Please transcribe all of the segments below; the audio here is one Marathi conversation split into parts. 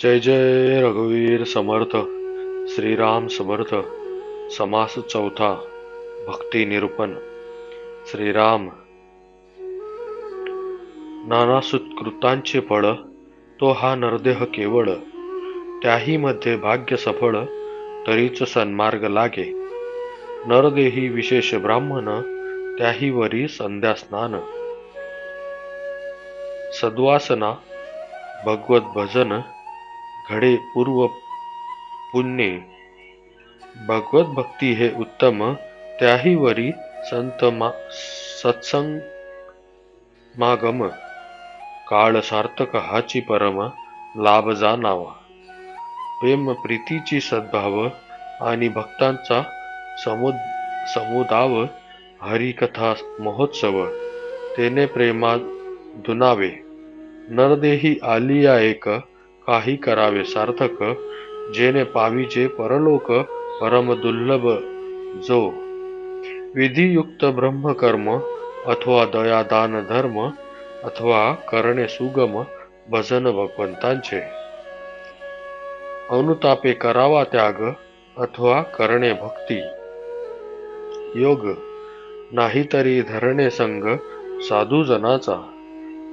जय जय रघुवीर समर्थ. श्रीराम समर्थ. समास चौथा. भक्ती निरूपण. श्रीराम. नाना सुत्कृतांचे फळ तो हा नरदेह केवळ. त्याही मध्ये भाग्य सफळ तरीच सन्मार्ग लागे. नरदेही विशेष ब्राह्मण त्याही वरी संध्या स्नान. सद्वासना भगवत भजन घडे पूर्व पुण्ये. भगवत भक्ती हे उत्तम त्याही वरी सत्संगमागम. काळ सार्थक हाची परम लाभ जाणावा. प्रेम प्रीतीची सद्भाव आणि भक्तांचा समुदाव. हरिकथा महोत्सव तेने प्रेमा दुनावे. नरदेही आलिया एक काही करावे सार्थक. जेने पाविजे परलोक परम दुर्लभ जो. विधियुक्त ब्रह्मकर्म अथवा दया दान धर्म अथवा करणे सुगम भजन भगवंतांचे. अनुतापे करावा त्याग अथवा करणे भक्ती योग. नाहीतरी धरणे संग साधू जनाचा.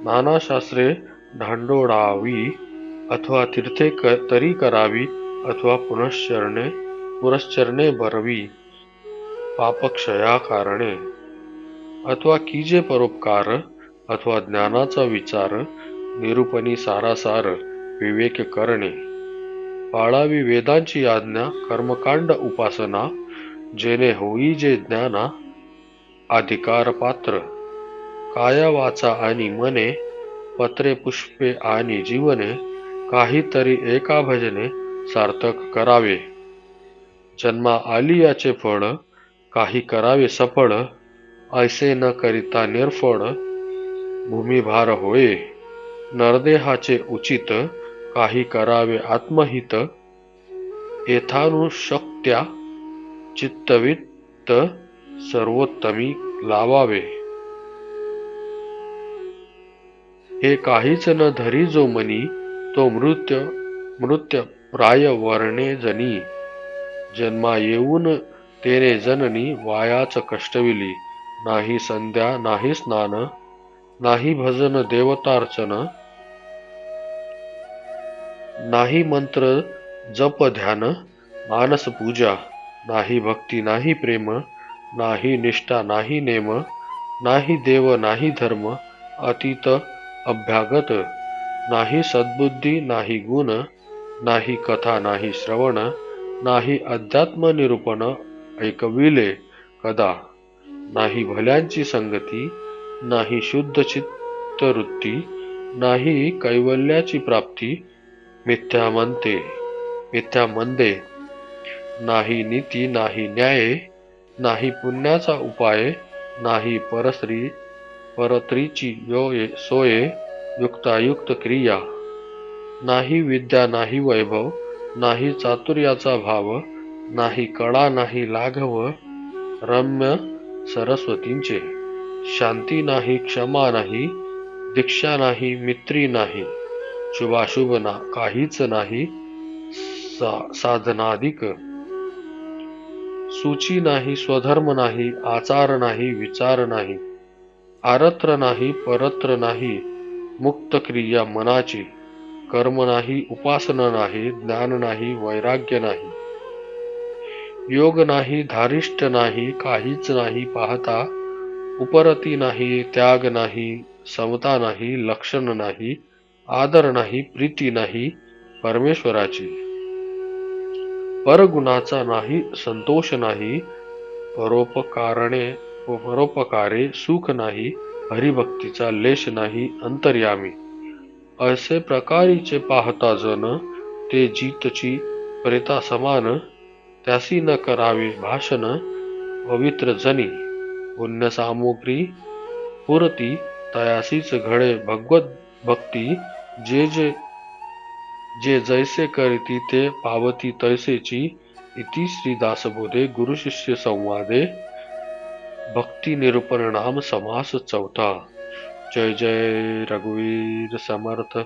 नाना शास्त्रे ढांडोळावी अथवा तीर्थे तरी करावी अथवा पुरश्चरणे भरवी पापक्षया कारणे. अथवा कीजे परोपकार अथवा ज्ञानाचा विचार. निरूपणी सारासार विवेक करणे. पाळावी वेदांची आज्ञा कर्मकांड उपासना. जेने होई जे ज्ञाना अधिकार पात्र. काया वाचा आणि मने पत्रे पुष्पे आणि जीवने. काहीतरी एका भजने सार्थक करावे. जन्मा आलियाचे फळ काही करावे सफळ. ऐसे न करिता निर्फळ भूमिभार होय. नरदेहाचे उचित काही करावे आत्महित. येथानुशक्त्या चित्तवित्त सर्वोत्तमी लावावे. हे काहीच न धरी जो मनी तो मृत्य प्राय वर्णे जनी. जन्मा येऊन तेने जननी वायाच कष्टविली. नाही संध्या नाही स्नान नाही भजन देवतार्चन. नाही मंत्र जप ध्यान मानस पूजा. नाही भक्ती नाही प्रेम नाही निष्ठा नाही नेम. नाही देव नाही धर्म अतीत अभ्यागत. नाही सद्बुद्धी नाही गुण नाही कथा नाही श्रवण. नाही अध्यात्म निरूपण ऐकविले कदा. नाही भल्यांची संगती नाही शुद्ध चित्तवृत्ती. नाही कैवल्याची प्राप्ती मिथ्या मंदे. नाही नीती नाही न्याय नाही पुण्याचा उपाय. नाही परत्रीची सोये युक्तायुक्त क्रिया. नाही विद्या नाही वैभव नाही चातुर्याचा भाव. नाही कळा नाही लाघव रम्य सरस्वतींचे. शांती नाही क्षमा नाही दीक्षा नाही मित्री नाही. शुभाशुभ काहीच नाही साधनाधिक. सूची नाही स्वधर्म नाही आचार नाही विचार नाही. आरत्र नाही परत्र नाही मुक्त क्रिया मनाची. कर्म नाही उपासना नाही ज्ञान नाही वैराग्य नाही. योग नाही धारिष्ट नाही काहीच नाही पाहता. उपरती नाही त्याग नाही समता नाही लक्षण नाही. आदर नाही प्रीती नाही परमेश्वराची. परगुणाचा नाही संतोष नाही. परोपकारे सुख नाही. हरिभक्तीचा लेश नाही अंतर्यामी. असे प्रकारीचे पाहता जन ते जीतची प्रेता समान. त्यासी न करावे भाषण पवित्र जनी. पुण्य सामग्री पुरती तयासीच घडे भगवत भक्ती. जे जैसे करीती ते पावती तैसेची. इति श्री दासबोधे गुरु शिष्य संवादे भक्ती निरूपण नाम समास चौथा. जय जय रघुवीर समर्थ.